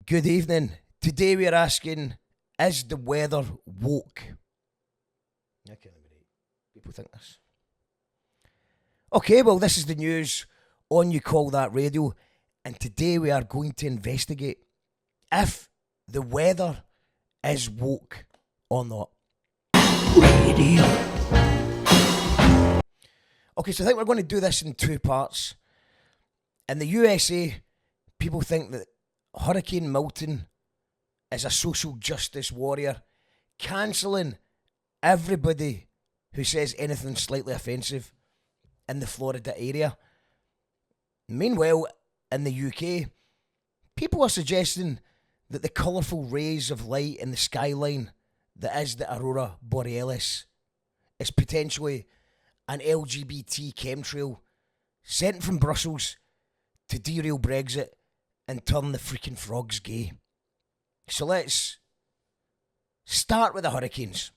Good evening. Today we are asking, is the weather woke? I can't believe people think this. Okay, well, this is the news on You Call That Radio, and today we are going to investigate if the weather is woke or not. Radio. Okay, so I think we're going to do this in two parts. In the USA, people think that Hurricane Milton is a social justice warrior, cancelling everybody who says anything slightly offensive in the Florida area. Meanwhile, in the UK, people are suggesting that the colourful rays of light in the skyline that is the aurora borealis is potentially an LGBT chemtrail sent from Brussels to derail Brexit and turn the freaking frogs gay. So let's start with the hurricanes.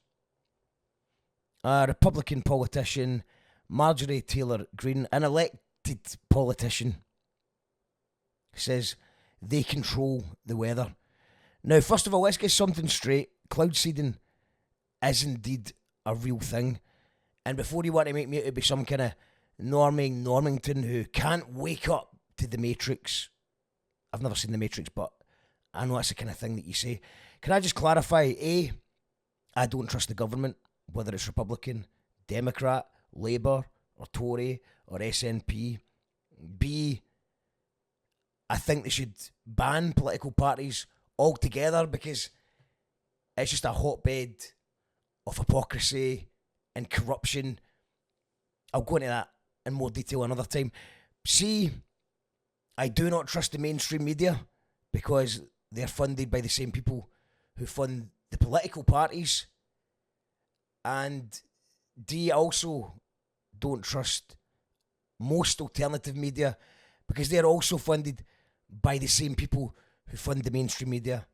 A Republican politician, Marjorie Taylor Greene, an elected politician, says they control the weather. Now, first of all, let's get something straight. Cloud seeding is indeed a real thing. And before you want to make me out to be some kind of Normington who can't wake up to the Matrix, I've never seen the Matrix, but I know that's the kind of thing that you say. Can I just clarify? A, I don't trust the government, whether it's Republican, Democrat, Labour, or Tory, or SNP. B, I think they should ban political parties altogether because it's just a hotbed of hypocrisy and corruption. I'll go into that in more detail another time. C, I do not trust the mainstream media because they're funded by the same people who fund the political parties. And D, I also don't trust most alternative media because they're also funded by the same people who fund the mainstream media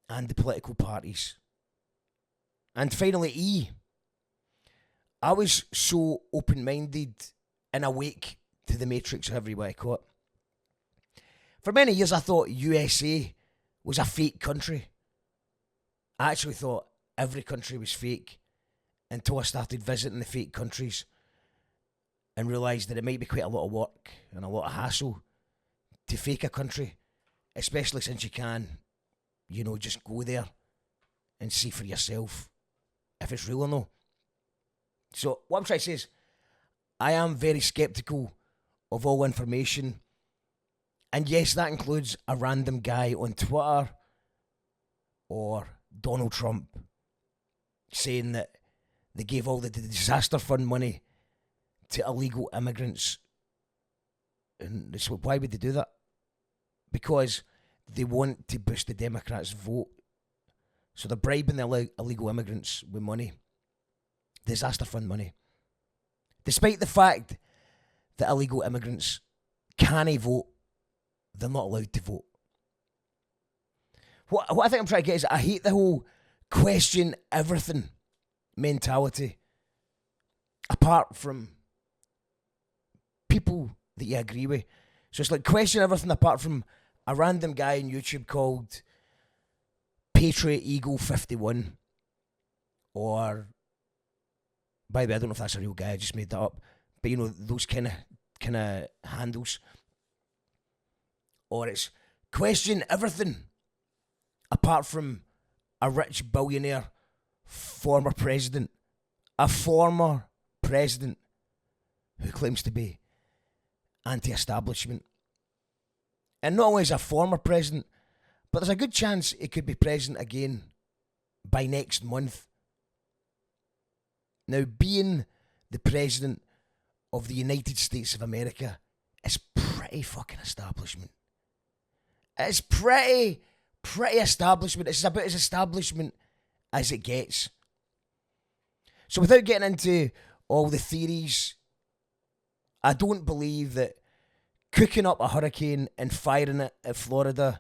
and the political parties. And finally, E, I was so open-minded and awake to the Matrix, however you want to call it. For many years, I thought USA was a fake country. I actually thought every country was fake until I started visiting the fake countries and realised that it might be quite a lot of work and a lot of hassle to fake a country, especially since you can, just go there and see for yourself if it's real or not. So what I'm trying to say is, I am very sceptical of all information. And yes, that includes a random guy on Twitter or Donald Trump saying that they gave all the disaster fund money to illegal immigrants. And so why would they do that? Because they want to boost the Democrats' vote. So they're bribing the illegal immigrants with money. Disaster fund money. Despite the fact that illegal immigrants can't vote, they're not allowed to vote. What I think I'm trying to get is, I hate the whole question everything mentality. Apart from people that you agree with. So it's like question everything apart from a random guy on YouTube called Patriot Eagle 51. Or, by the way, I don't know if that's a real guy, I just made that up. But those kind of handles. Or it's question everything apart from a rich billionaire former president. A former president who claims to be anti-establishment. And not only is a former president, but there's a good chance he could be president again by next month. Now, being the president of the United States of America is pretty fucking establishment. It's pretty establishment. It's about as establishment as it gets. So without getting into all the theories, I don't believe that cooking up a hurricane and firing it at Florida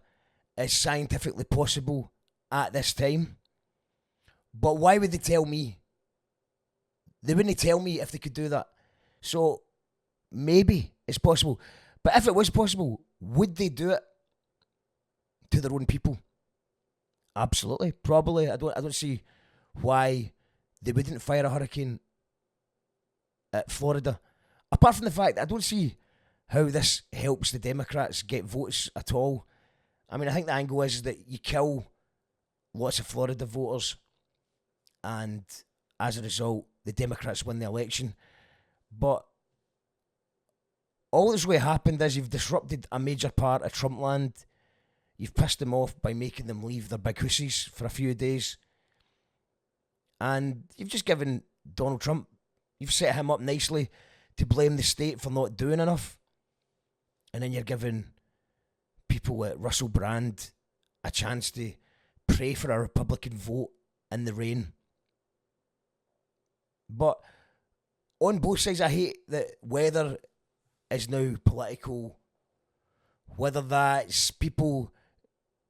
is scientifically possible at this time. But why would they tell me? They wouldn't tell me if they could do that. So maybe it's possible. But if it was possible, would they do it? to their own people? Absolutely, probably. I don't see why they wouldn't fire a hurricane at Florida. Apart from the fact, I don't see how this helps the Democrats get votes at all. I mean, I think the angle is that you kill lots of Florida voters, and as a result, the Democrats win the election. But all that's really happened is you've disrupted a major part of Trumpland. You've pissed them off by making them leave their big hussies for a few days. And you've just given Donald Trump, you've set him up nicely to blame the state for not doing enough. And then you're giving people like Russell Brand a chance to pray for a Republican vote in the rain. But on both sides, I hate that weather is now political. Whether that's people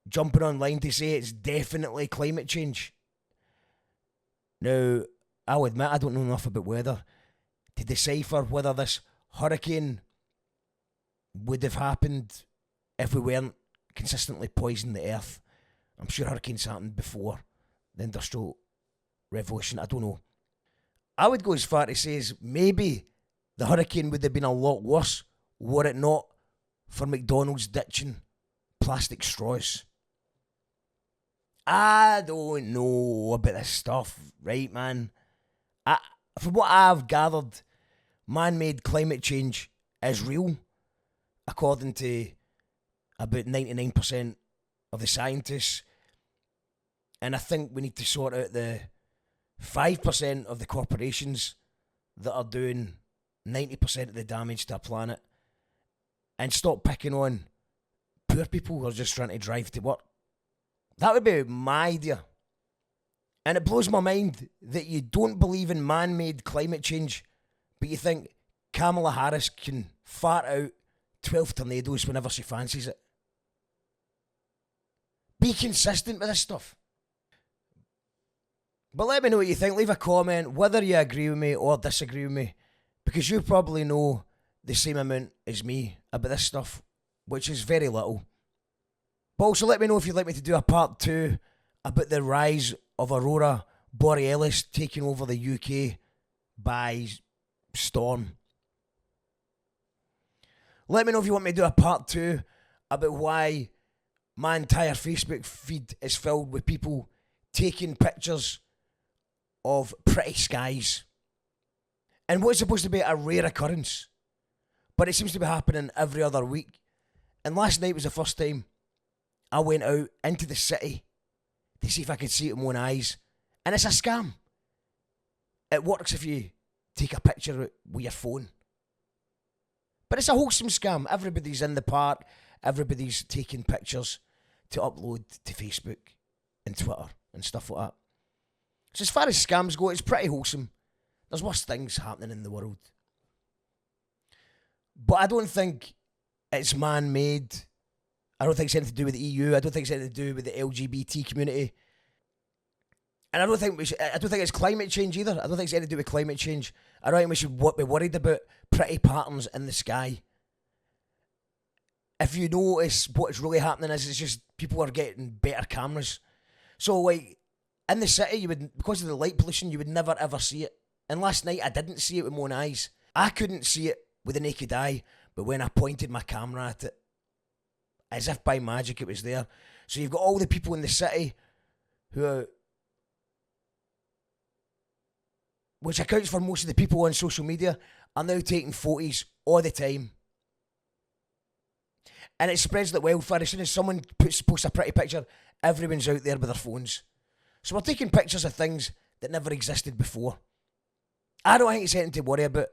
jumping online to say it's definitely climate change. Now, I'll admit I don't know enough about weather to decipher whether this hurricane would have happened if we weren't consistently poisoning the earth. I'm sure hurricanes happened before the Industrial Revolution. I don't know. I would go as far to say as maybe the hurricane would have been a lot worse were it not for McDonald's ditching plastic straws. I don't know about this stuff, right, man? From what I've gathered, man-made climate change is real, according to about 99% of the scientists. And I think we need to sort out the 5% of the corporations that are doing 90% of the damage to our planet and stop picking on poor people who are just trying to drive to work. That would be my idea. And it blows my mind that you don't believe in man-made climate change, but you think Kamala Harris can fart out 12 tornadoes whenever she fancies it. Be consistent with this stuff. But let me know what you think. Leave a comment whether you agree with me or disagree with me, because you probably know the same amount as me about this stuff, which is very little. But also let me know if you'd like me to do a part 2 about the rise of aurora borealis taking over the UK by storm. Let me know if you want me to do a part 2 about why my entire Facebook feed is filled with people taking pictures of pretty skies. And what's supposed to be a rare occurrence, but it seems to be happening every other week. And last night was the first time I went out into the city to see if I could see it with my own eyes. And it's a scam. It works if you take a picture with your phone. But it's a wholesome scam. Everybody's in the park. Everybody's taking pictures to upload to Facebook and Twitter and stuff like that. So as far as scams go, it's pretty wholesome. There's worse things happening in the world. But I don't think it's man-made. I don't think it's anything to do with the EU. I don't think it's anything to do with the LGBT community. And I don't think it's climate change either. I don't think it's anything to do with climate change. I don't think we should be worried about pretty patterns in the sky. If you notice, what's really happening is it's just people are getting better cameras. So, like, in the city, because of the light pollution, you would never ever see it. And last night, I didn't see it with my own eyes. I couldn't see it with the naked eye, but when I pointed my camera at it, as if by magic, it was there. So you've got all the people in the city which accounts for most of the people on social media, are now taking photos all the time. And it spreads like wildfire. As soon as someone posts a pretty picture, everyone's out there with their phones. So we're taking pictures of things that never existed before. I don't think it's anything to worry about,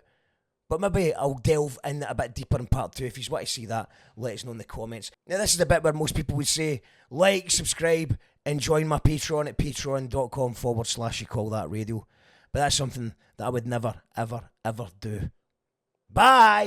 but maybe I'll delve in a bit deeper in part 2. If you want to see that, let us know in the comments. Now, this is the bit where most people would say, like, subscribe, and join my Patreon at patreon.com/you call that radio. But that's something that I would never, ever, ever do. Bye!